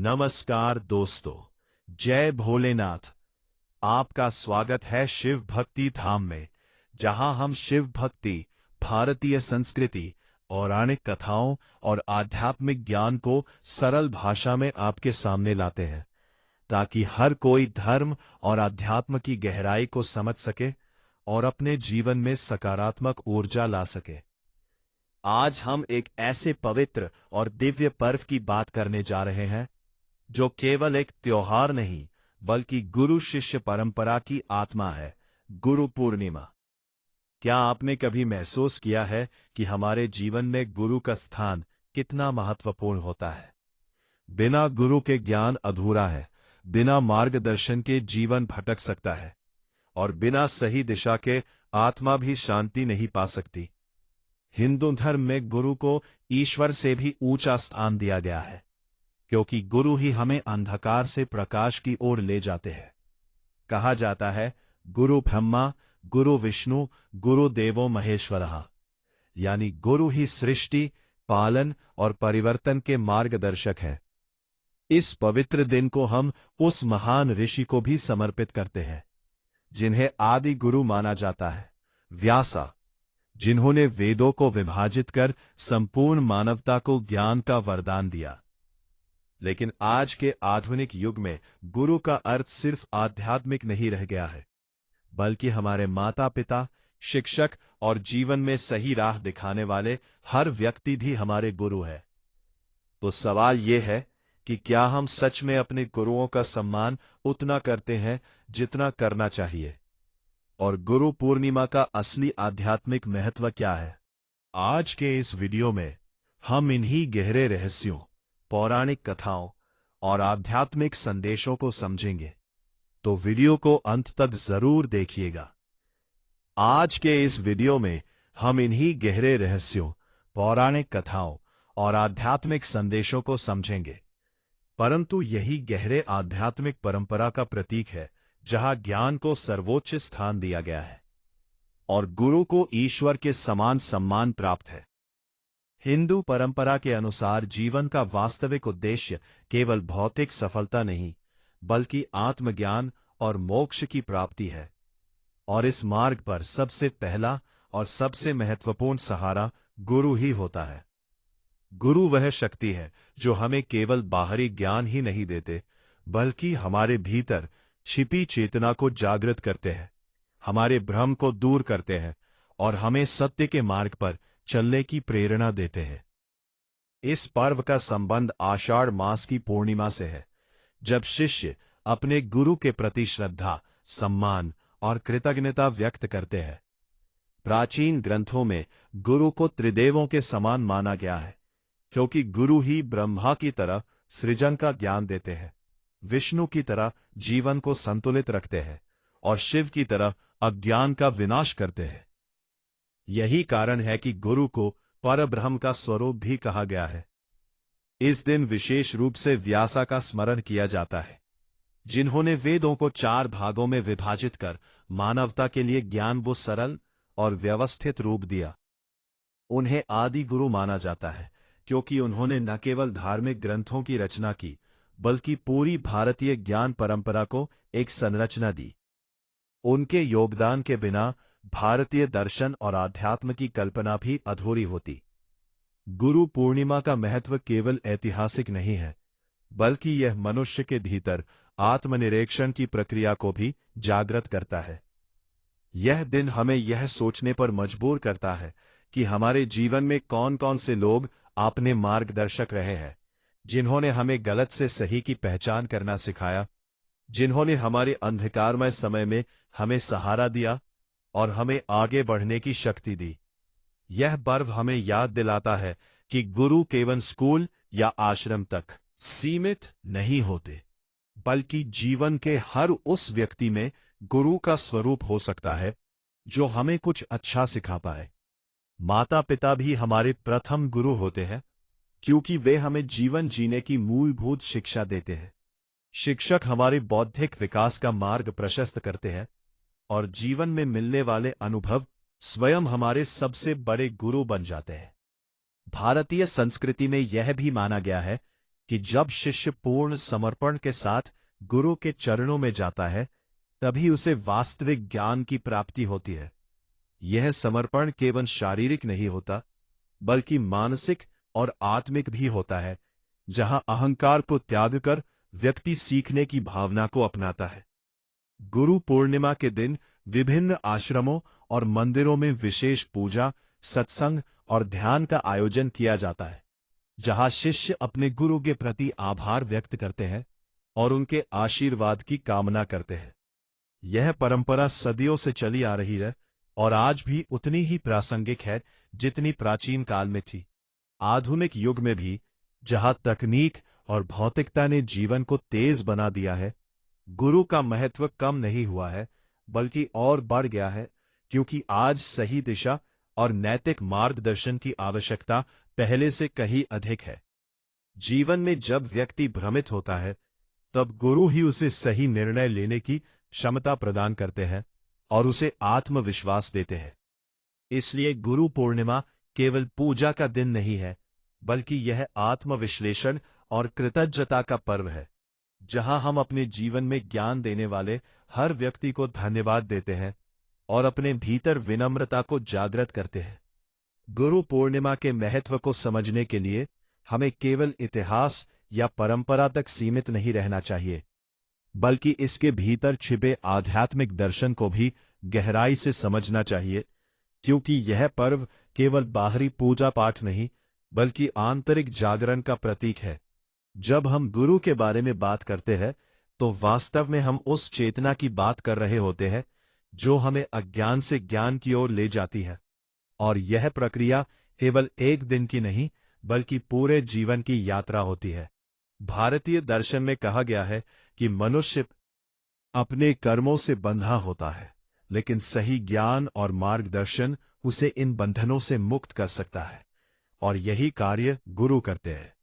नमस्कार दोस्तों, जय भोलेनाथ। आपका स्वागत है शिव भक्ति धाम में, जहां हम शिव भक्ति, भारतीय संस्कृति, पौराणिक कथाओं और आध्यात्मिक ज्ञान को सरल भाषा में आपके सामने लाते हैं, ताकि हर कोई धर्म और अध्यात्म की गहराई को समझ सके और अपने जीवन में सकारात्मक ऊर्जा ला सके। आज हम एक ऐसे पवित्र और दिव्य पर्व की बात करने जा रहे हैं जो केवल एक त्योहार नहीं बल्कि गुरु शिष्य परंपरा की आत्मा है, गुरु पूर्णिमा। क्या आपने कभी महसूस किया है कि हमारे जीवन में गुरु का स्थान कितना महत्वपूर्ण होता है? बिना गुरु के ज्ञान अधूरा है, बिना मार्गदर्शन के जीवन भटक सकता है और बिना सही दिशा के आत्मा भी शांति नहीं पा सकती। हिंदू धर्म में गुरु को ईश्वर से भी ऊंचा स्थान दिया गया है, क्योंकि गुरु ही हमें अंधकार से प्रकाश की ओर ले जाते हैं। कहा जाता है, गुरु ब्रह्मा गुरु विष्णु गुरु देवो महेश्वरः, यानी गुरु ही सृष्टि, पालन और परिवर्तन के मार्गदर्शक है। इस पवित्र दिन को हम उस महान ऋषि को भी समर्पित करते हैं जिन्हें आदि गुरु माना जाता है, व्यासा, जिन्होंने वेदों को विभाजित कर संपूर्ण मानवता को ज्ञान का वरदान दिया। लेकिन आज के आधुनिक युग में गुरु का अर्थ सिर्फ आध्यात्मिक नहीं रह गया है, बल्कि हमारे माता पिता, शिक्षक और जीवन में सही राह दिखाने वाले हर व्यक्ति भी हमारे गुरु है। तो सवाल यह है कि क्या हम सच में अपने गुरुओं का सम्मान उतना करते हैं जितना करना चाहिए? और गुरु पूर्णिमा का असली आध्यात्मिक महत्व क्या है? आज के इस वीडियो में हम इन्हीं गहरे रहस्यों, पौराणिक कथाओं और आध्यात्मिक संदेशों को समझेंगे, तो वीडियो को अंत तक जरूर देखिएगा। आज के इस वीडियो में हम इन्हीं गहरे रहस्यों, पौराणिक कथाओं और आध्यात्मिक संदेशों को समझेंगे। परंतु यही गहरे आध्यात्मिक परंपरा का प्रतीक है, जहां ज्ञान को सर्वोच्च स्थान दिया गया है और गुरु को ईश्वर के समान सम्मान प्राप्त है। हिंदू परंपरा के अनुसार जीवन का वास्तविक उद्देश्य केवल भौतिक सफलता नहीं, बल्कि आत्मज्ञान और मोक्ष की प्राप्ति है। और इस मार्ग पर सबसे पहला और सबसे महत्वपूर्ण सहारा गुरु ही होता है। गुरु वह शक्ति है जो हमें केवल बाहरी ज्ञान ही नहीं देते, बल्कि हमारे भीतर छिपी चेतना को जागृत करते हैं, हमारे भ्रम को दूर करते हैं और हमें सत्य के मार्ग पर चलने की प्रेरणा देते हैं। इस पर्व का संबंध आषाढ़ मास की पूर्णिमा से है, जब शिष्य अपने गुरु के प्रति श्रद्धा, सम्मान और कृतज्ञता व्यक्त करते हैं। प्राचीन ग्रंथों में गुरु को त्रिदेवों के समान माना गया है, क्योंकि गुरु ही ब्रह्मा की तरह सृजन का ज्ञान देते हैं, विष्णु की तरह जीवन को संतुलित रखते हैं और शिव की तरह अज्ञान का विनाश करते हैं। यही कारण है कि गुरु को परब्रह्म का स्वरूप भी कहा गया है। इस दिन विशेष रूप से व्यासा का स्मरण किया जाता है, जिन्होंने वेदों को 4 भागों में विभाजित कर मानवता के लिए ज्ञान वो सरल और व्यवस्थित रूप दिया। उन्हें आदि गुरु माना जाता है, क्योंकि उन्होंने न केवल धार्मिक ग्रंथों की रचना की, बल्कि पूरी भारतीय ज्ञान परंपरा को एक संरचना दी। उनके योगदान के बिना भारतीय दर्शन और आध्यात्म की कल्पना भी अधूरी होती। गुरु पूर्णिमा का महत्व केवल ऐतिहासिक नहीं है, बल्कि यह मनुष्य के भीतर आत्मनिरीक्षण की प्रक्रिया को भी जागृत करता है। यह दिन हमें यह सोचने पर मजबूर करता है कि हमारे जीवन में कौन कौन से लोग अपने मार्गदर्शक रहे हैं, जिन्होंने हमें गलत से सही की पहचान करना सिखाया, जिन्होंने हमारे अंधकारमय समय में हमें सहारा दिया और हमें आगे बढ़ने की शक्ति दी। यह पर्व हमें याद दिलाता है कि गुरु केवल स्कूल या आश्रम तक सीमित नहीं होते, बल्कि जीवन के हर उस व्यक्ति में गुरु का स्वरूप हो सकता है जो हमें कुछ अच्छा सिखा पाए। माता पिता भी हमारे प्रथम गुरु होते हैं, क्योंकि वे हमें जीवन जीने की मूलभूत शिक्षा देते हैं। शिक्षक हमारे बौद्धिक विकास का मार्ग प्रशस्त करते हैं और जीवन में मिलने वाले अनुभव स्वयं हमारे सबसे बड़े गुरु बन जाते हैं। भारतीय संस्कृति में यह भी माना गया है कि जब शिष्य पूर्ण समर्पण के साथ गुरु के चरणों में जाता है, तभी उसे वास्तविक ज्ञान की प्राप्ति होती है। यह समर्पण केवल शारीरिक नहीं होता, बल्कि मानसिक और आत्मिक भी होता है, जहां अहंकार को त्याग कर व्यक्ति सीखने की भावना को अपनाता है। गुरु पूर्णिमा के दिन विभिन्न आश्रमों और मंदिरों में विशेष पूजा, सत्संग और ध्यान का आयोजन किया जाता है, जहां शिष्य अपने गुरु के प्रति आभार व्यक्त करते हैं और उनके आशीर्वाद की कामना करते हैं। यह परंपरा सदियों से चली आ रही है और आज भी उतनी ही प्रासंगिक है जितनी प्राचीन काल में थी। आधुनिक युग में भी, जहां तकनीक और भौतिकता ने जीवन को तेज बना दिया है, गुरु का महत्व कम नहीं हुआ है, बल्कि और बढ़ गया है, क्योंकि आज सही दिशा और नैतिक मार्गदर्शन की आवश्यकता पहले से कहीं अधिक है। जीवन में जब व्यक्ति भ्रमित होता है, तब गुरु ही उसे सही निर्णय लेने की क्षमता प्रदान करते हैं और उसे आत्मविश्वास देते हैं। इसलिए गुरु पूर्णिमा केवल पूजा का दिन नहीं है, बल्कि यह आत्मविश्लेषण और कृतज्ञता का पर्व है, जहां हम अपने जीवन में ज्ञान देने वाले हर व्यक्ति को धन्यवाद देते हैं और अपने भीतर विनम्रता को जागृत करते हैं। गुरु पूर्णिमा के महत्व को समझने के लिए हमें केवल इतिहास या परंपरा तक सीमित नहीं रहना चाहिए, बल्कि इसके भीतर छिपे आध्यात्मिक दर्शन को भी गहराई से समझना चाहिए, क्योंकि यह पर्व केवल बाहरी पूजा पाठ नहीं, बल्कि आंतरिक जागरण का प्रतीक है। जब हम गुरु के बारे में बात करते हैं, तो वास्तव में हम उस चेतना की बात कर रहे होते हैं जो हमें अज्ञान से ज्ञान की ओर ले जाती है। और यह प्रक्रिया केवल एक दिन की नहीं, बल्कि पूरे जीवन की यात्रा होती है। भारतीय दर्शन में कहा गया है कि मनुष्य अपने कर्मों से बंधा होता है, लेकिन सही ज्ञान और मार्गदर्शन उसे इन बंधनों से मुक्त कर सकता है, और यही कार्य गुरु करते हैं।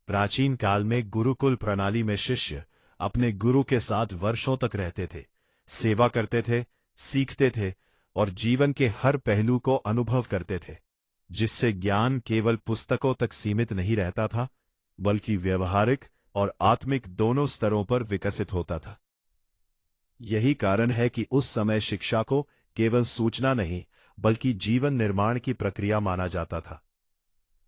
प्राचीन काल में गुरुकुल प्रणाली में शिष्य अपने गुरु के साथ वर्षों तक रहते थे, सेवा करते थे, सीखते थे और जीवन के हर पहलू को अनुभव करते थे, जिससे ज्ञान केवल पुस्तकों तक सीमित नहीं रहता था, बल्कि व्यवहारिक और आत्मिक दोनों स्तरों पर विकसित होता था। यही कारण है कि उस समय शिक्षा को केवल सूचना नहीं, बल्कि जीवन निर्माण की प्रक्रिया माना जाता था।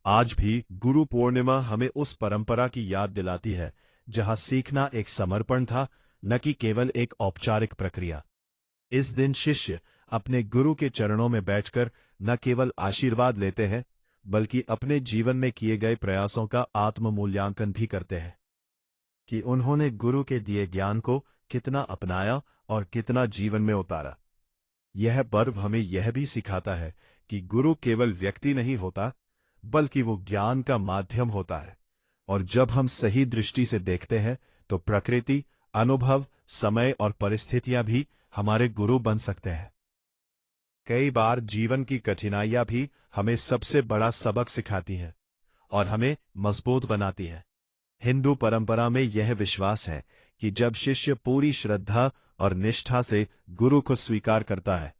आज भी गुरु पूर्णिमा हमें उस परंपरा की याद दिलाती है, जहां सीखना एक समर्पण था, न कि केवल एक औपचारिक प्रक्रिया। इस दिन शिष्य अपने गुरु के चरणों में बैठकर न केवल आशीर्वाद लेते हैं, बल्कि अपने जीवन में किए गए प्रयासों का आत्म-मूल्यांकन भी करते हैं कि उन्होंने गुरु के दिए ज्ञान को कितना अपनाया और कितना जीवन में उतारा। यह पर्व हमें यह भी सिखाता है कि गुरु केवल व्यक्ति नहीं होता, बल्कि वो ज्ञान का माध्यम होता है, और जब हम सही दृष्टि से देखते हैं, तो प्रकृति, अनुभव, समय और परिस्थितियां भी हमारे गुरु बन सकते हैं। कई बार जीवन की कठिनाइयां भी हमें सबसे बड़ा सबक सिखाती हैं और हमें मजबूत बनाती हैं। हिंदू परंपरा में यह विश्वास है कि जब शिष्य पूरी श्रद्धा और निष्ठा से गुरु को स्वीकार करता है,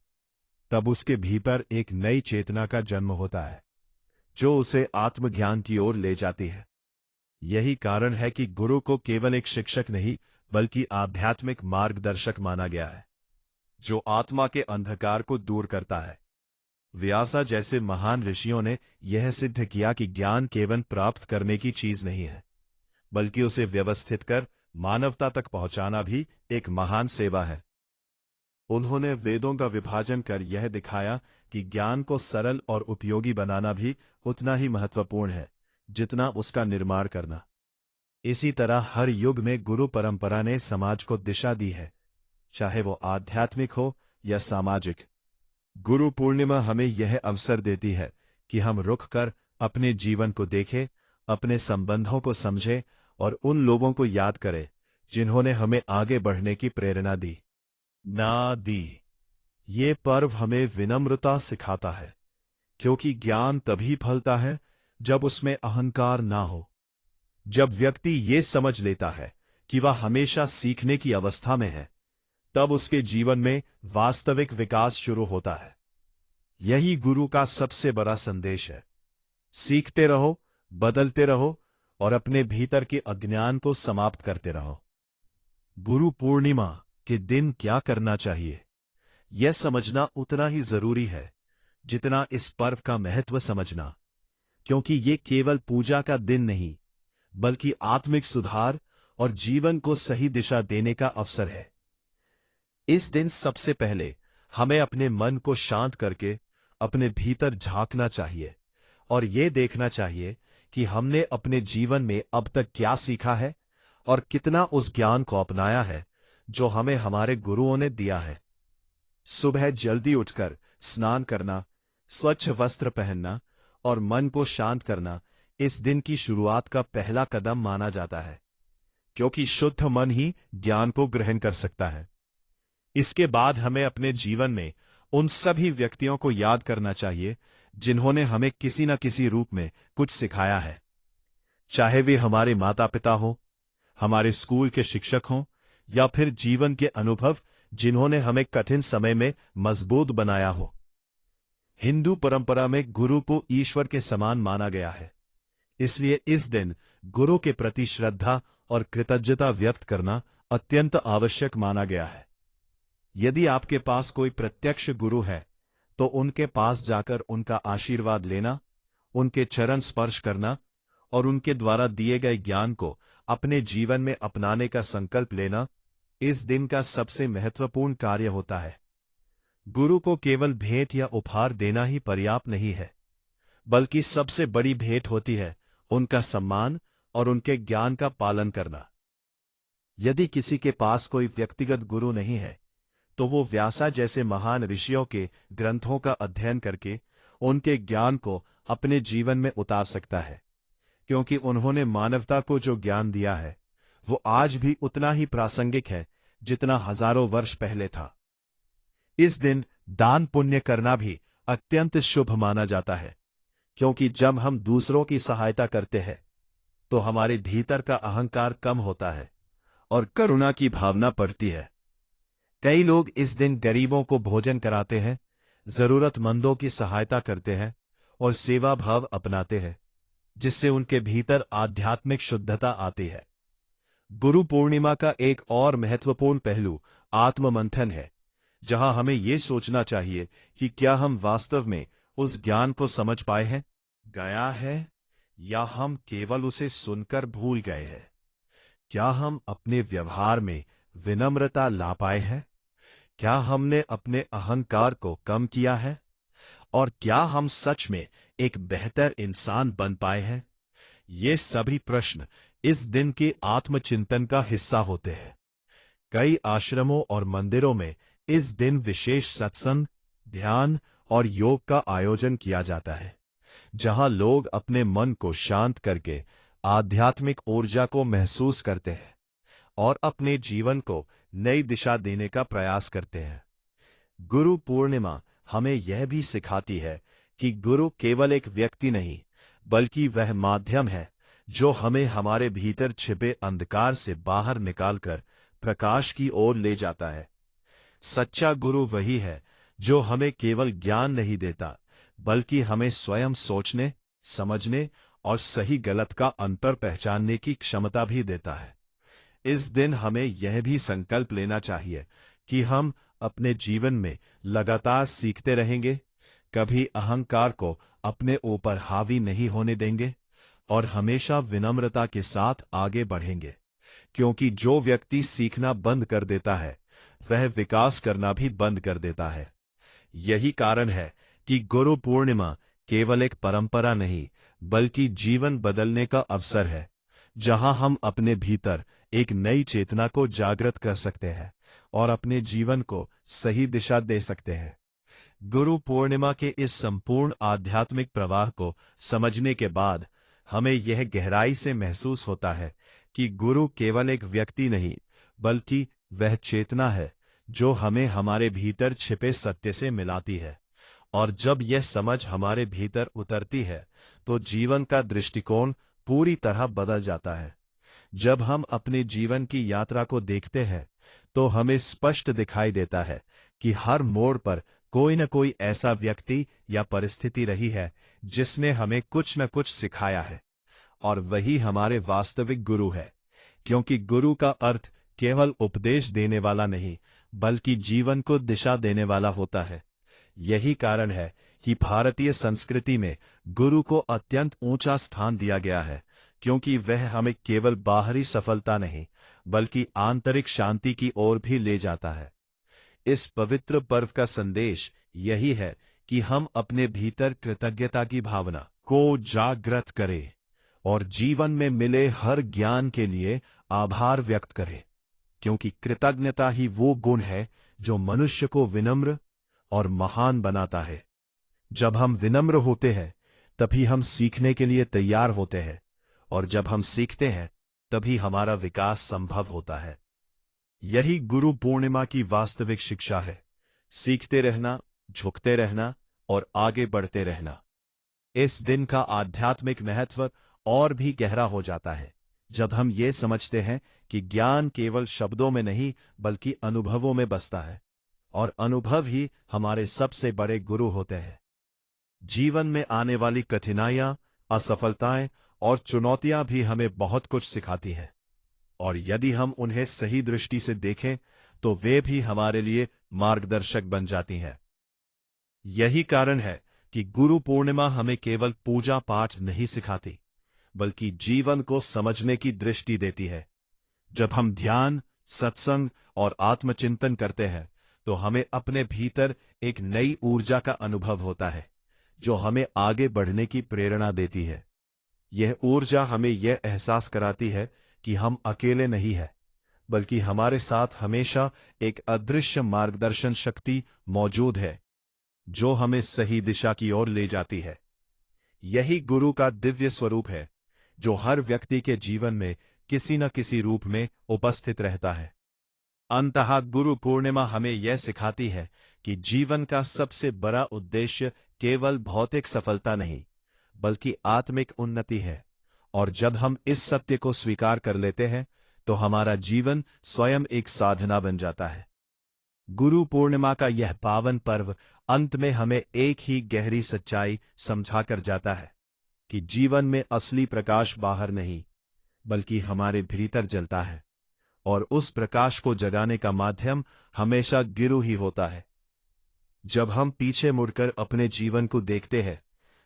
तब उसके भीतर एक नई चेतना का जन्म होता है, जो उसे आत्मज्ञान की ओर ले जाती है। यही कारण है कि गुरु को केवल एक शिक्षक नहीं, बल्कि आध्यात्मिक मार्गदर्शक माना गया है, जो आत्मा के अंधकार को दूर करता है। व्यासा जैसे महान ऋषियों ने यह सिद्ध किया कि ज्ञान केवल प्राप्त करने की चीज नहीं है, बल्कि उसे व्यवस्थित कर मानवता तक पहुंचाना भी एक महान सेवा है। उन्होंने वेदों का विभाजन कर यह दिखाया कि ज्ञान को सरल और उपयोगी बनाना भी उतना ही महत्वपूर्ण है जितना उसका निर्माण करना। इसी तरह हर युग में गुरु परंपरा ने समाज को दिशा दी है, चाहे वो आध्यात्मिक हो या सामाजिक। गुरु पूर्णिमा हमें यह अवसर देती है कि हम रुक कर अपने जीवन को देखें, अपने संबंधों को समझें और उन लोगों को याद करें जिन्होंने हमें आगे बढ़ने की प्रेरणा दी। ये पर्व हमें विनम्रता सिखाता है, क्योंकि ज्ञान तभी फलता है जब उसमें अहंकार ना हो। जब व्यक्ति ये समझ लेता है कि वह हमेशा सीखने की अवस्था में है, तब उसके जीवन में वास्तविक विकास शुरू होता है। यही गुरु का सबसे बड़ा संदेश है। सीखते रहो, बदलते रहो और अपने भीतर के अज्ञान को समाप्त करते रहो। गुरु पूर्णिमा के दिन क्या करना चाहिए, यह समझना उतना ही जरूरी है जितना इस पर्व का महत्व समझना, क्योंकि ये केवल पूजा का दिन नहीं बल्कि आत्मिक सुधार और जीवन को सही दिशा देने का अवसर है। इस दिन सबसे पहले हमें अपने मन को शांत करके अपने भीतर झांकना चाहिए और ये देखना चाहिए कि हमने अपने जीवन में अब तक क्या सीखा है और कितना उस ज्ञान को अपनाया है जो हमें हमारे गुरुओं ने दिया है। सुबह जल्दी उठकर स्नान करना, स्वच्छ वस्त्र पहनना और मन को शांत करना इस दिन की शुरुआत का पहला कदम माना जाता है, क्योंकि शुद्ध मन ही ज्ञान को ग्रहण कर सकता है। इसके बाद हमें अपने जीवन में उन सभी व्यक्तियों को याद करना चाहिए जिन्होंने हमें किसी न किसी रूप में कुछ सिखाया है, चाहे वे हमारे माता पिता हों, हमारे स्कूल के शिक्षक हों या फिर जीवन के अनुभव जिन्होंने हमें कठिन समय में मजबूत बनाया हो। हिंदू परंपरा में गुरु को ईश्वर के समान माना गया है, इसलिए इस दिन गुरु के प्रति श्रद्धा और कृतज्ञता व्यक्त करना अत्यंत आवश्यक माना गया है। यदि आपके पास कोई प्रत्यक्ष गुरु है तो उनके पास जाकर उनका आशीर्वाद लेना, उनके चरण स्पर्श करना और उनके द्वारा दिए गए ज्ञान को अपने जीवन में अपनाने का संकल्प लेना इस दिन का सबसे महत्वपूर्ण कार्य होता है। गुरु को केवल भेंट या उपहार देना ही पर्याप्त नहीं है, बल्कि सबसे बड़ी भेंट होती है उनका सम्मान और उनके ज्ञान का पालन करना। यदि किसी के पास कोई व्यक्तिगत गुरु नहीं है तो वो व्यासा जैसे महान ऋषियों के ग्रंथों का अध्ययन करके उनके ज्ञान को अपने जीवन में उतार सकता है, क्योंकि उन्होंने मानवता को जो ज्ञान दिया है वो आज भी उतना ही प्रासंगिक है जितना हजारों वर्ष पहले था। इस दिन दान पुण्य करना भी अत्यंत शुभ माना जाता है, क्योंकि जब हम दूसरों की सहायता करते हैं तो हमारे भीतर का अहंकार कम होता है और करुणा की भावना बढ़ती है। कई लोग इस दिन गरीबों को भोजन कराते हैं, जरूरतमंदों की सहायता करते हैं और सेवा भाव अपनाते हैं, जिससे उनके भीतर आध्यात्मिक शुद्धता आती है। गुरु पूर्णिमा का एक और महत्वपूर्ण पहलू आत्ममंथन है, जहां हमें यह सोचना चाहिए कि क्या हम वास्तव में उस ज्ञान को समझ पाए हैं, गया है, या हम केवल उसे सुनकर भूल गए हैं। क्या हम अपने व्यवहार में विनम्रता ला पाए हैं? क्या हमने अपने अहंकार को कम किया है? और क्या हम सच में एक बेहतर इंसान बन पाए हैं? ये सभी प्रश्न इस दिन के आत्मचिंतन का हिस्सा होते हैं। कई आश्रमों और मंदिरों में इस दिन विशेष सत्संग, ध्यान और योग का आयोजन किया जाता है, जहां लोग अपने मन को शांत करके आध्यात्मिक ऊर्जा को महसूस करते हैं और अपने जीवन को नई दिशा देने का प्रयास करते हैं। गुरु पूर्णिमा हमें यह भी सिखाती है कि गुरु केवल एक व्यक्ति नहीं, बल्कि वह माध्यम है जो हमें हमारे भीतर छिपे अंधकार से बाहर निकालकर प्रकाश की ओर ले जाता है। सच्चा गुरु वही है जो हमें केवल ज्ञान नहीं देता, बल्कि हमें स्वयं सोचने, समझने और सही गलत का अंतर पहचानने की क्षमता भी देता है। इस दिन हमें यह भी संकल्प लेना चाहिए कि हम अपने जीवन में लगातार सीखते रहेंगे, कभी अहंकार को अपने ऊपर हावी नहीं होने देंगे और हमेशा विनम्रता के साथ आगे बढ़ेंगे, क्योंकि जो व्यक्ति सीखना बंद कर देता है वह विकास करना भी बंद कर देता है। यही कारण है कि गुरु पूर्णिमा केवल एक परंपरा नहीं, बल्कि जीवन बदलने का अवसर है, जहां हम अपने भीतर एक नई चेतना को जागृत कर सकते हैं और अपने जीवन को सही दिशा दे सकते हैं। गुरु पूर्णिमा के इस संपूर्ण आध्यात्मिक प्रवाह को समझने के बाद हमें यह गहराई से महसूस होता है कि गुरु केवल एक व्यक्ति नहीं, बल्कि वह चेतना है जो हमें हमारे भीतर छिपे सत्य से मिलाती है। और जब यह समझ हमारे भीतर उतरती है तो जीवन का दृष्टिकोण पूरी तरह बदल जाता है। जब हम अपने जीवन की यात्रा को देखते हैं तो हमें स्पष्ट दिखाई देता है कि हर मोड़ पर कोई न कोई ऐसा व्यक्ति या परिस्थिति रही है जिसने हमें कुछ न कुछ सिखाया है, और वही हमारे वास्तविक गुरु है, क्योंकि गुरु का अर्थ केवल उपदेश देने वाला नहीं, बल्कि जीवन को दिशा देने वाला होता है। यही कारण है कि भारतीय संस्कृति में गुरु को अत्यंत ऊंचा स्थान दिया गया है, क्योंकि वह हमें केवल बाहरी सफलता नहीं, बल्कि आंतरिक शांति की ओर भी ले जाता है। इस पवित्र पर्व का संदेश यही है कि हम अपने भीतर कृतज्ञता की भावना को जागृत करें और जीवन में मिले हर ज्ञान के लिए आभार व्यक्त करें, क्योंकि कृतज्ञता ही वो गुण है जो मनुष्य को विनम्र और महान बनाता है। जब हम विनम्र होते हैं तभी हम सीखने के लिए तैयार होते हैं, और जब हम सीखते हैं तभी हमारा विकास संभव होता है। यही गुरु पूर्णिमा की वास्तविक शिक्षा है, सीखते रहना, झुकते रहना और आगे बढ़ते रहना। इस दिन का आध्यात्मिक महत्व और भी गहरा हो जाता है जब हम ये समझते हैं कि ज्ञान केवल शब्दों में नहीं बल्कि अनुभवों में बसता है, और अनुभव ही हमारे सबसे बड़े गुरु होते हैं। जीवन में आने वाली कठिनाइयां, असफलताएं और चुनौतियां भी हमें बहुत कुछ सिखाती हैं, और यदि हम उन्हें सही दृष्टि से देखें तो वे भी हमारे लिए मार्गदर्शक बन जाती हैं। यही कारण है कि गुरु पूर्णिमा हमें केवल पूजा पाठ नहीं सिखाती, बल्कि जीवन को समझने की दृष्टि देती है। जब हम ध्यान, सत्संग और आत्मचिंतन करते हैं तो हमें अपने भीतर एक नई ऊर्जा का अनुभव होता है, जो हमें आगे बढ़ने की प्रेरणा देती है। यह ऊर्जा हमें यह एहसास कराती है कि हम अकेले नहीं हैं, बल्कि हमारे साथ हमेशा एक अदृश्य मार्गदर्शन शक्ति मौजूद है, जो हमें सही दिशा की ओर ले जाती है। यही गुरु का दिव्य स्वरूप है, जो हर व्यक्ति के जीवन में किसी न किसी रूप में उपस्थित रहता है। अंततः गुरु पूर्णिमा हमें यह सिखाती है कि जीवन का सबसे बड़ा उद्देश्य केवल भौतिक सफलता नहीं, बल्कि आत्मिक उन्नति है, और जब हम इस सत्य को स्वीकार कर लेते हैं तो हमारा जीवन स्वयं एक साधना बन जाता है। गुरु पूर्णिमा का यह पावन पर्व अंत में हमें एक ही गहरी सच्चाई समझाकर जाता है कि जीवन में असली प्रकाश बाहर नहीं, बल्कि हमारे भीतर जलता है, और उस प्रकाश को जगाने का माध्यम हमेशा गुरु ही होता है। जब हम पीछे मुड़कर अपने जीवन को देखते हैं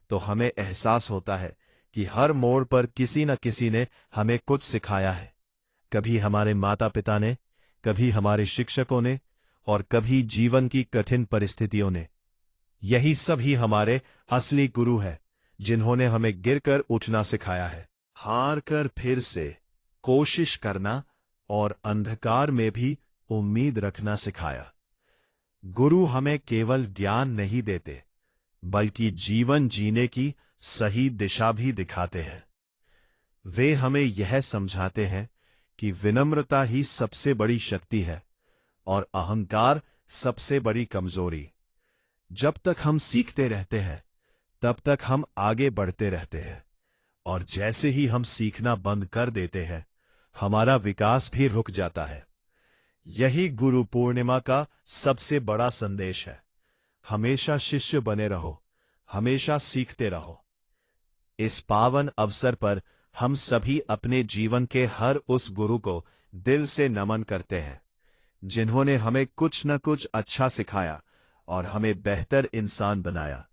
तो हमें एहसास होता है कि हर मोड़ पर किसी न किसी ने हमें कुछ सिखाया है। कभी हमारे माता पिता ने, कभी हमारे शिक्षकों ने, और कभी जीवन की कठिन परिस्थितियों ने। यही सभी हमारे असली गुरु हैं, जिन्होंने हमें गिरकर उठना सिखाया है, हार कर फिर से कोशिश करना और अंधकार में भी उम्मीद रखना सिखाया। गुरु हमें केवल ज्ञान नहीं देते, बल्कि जीवन जीने की सही दिशा भी दिखाते हैं। वे हमें यह समझाते हैं कि विनम्रता ही सबसे बड़ी शक्ति है और अहंकार सबसे बड़ी कमजोरी। जब तक हम सीखते रहते हैं तब तक हम आगे बढ़ते रहते हैं, और जैसे ही हम सीखना बंद कर देते हैं हमारा विकास भी रुक जाता है। यही गुरु पूर्णिमा का सबसे बड़ा संदेश है। हमेशा शिष्य बने रहो, हमेशा सीखते रहो। इस पावन अवसर पर हम सभी अपने जीवन के हर उस गुरु को दिल से नमन करते हैं, जिन्होंने हमें कुछ न कुछ अच्छा सिखाया और हमें बेहतर इंसान बनाया।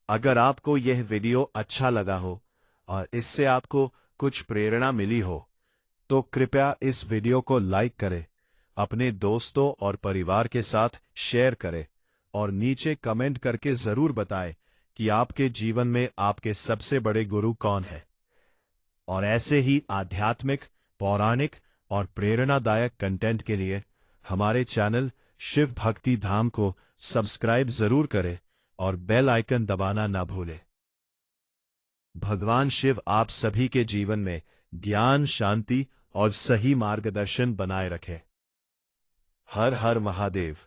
अगर आपको यह वीडियो अच्छा लगा हो और इससे आपको कुछ प्रेरणा मिली हो, तो कृपया इस वीडियो को लाइक करें, अपने दोस्तों और परिवार के साथ शेयर करें, और नीचे कमेंट करके जरूर बताएं कि आपके जीवन में आपके सबसे बड़े गुरु कौन है। और ऐसे ही आध्यात्मिक, पौराणिक और प्रेरणादायक कंटेंट के लिए हमारे चैनल शिव भक्ति धाम को सब्सक्राइब जरूर करें और बेल आइकन दबाना ना भूलें। भगवान शिव आप सभी के जीवन में ज्ञान, शांति और सही मार्गदर्शन बनाए रखें। हर हर महादेव।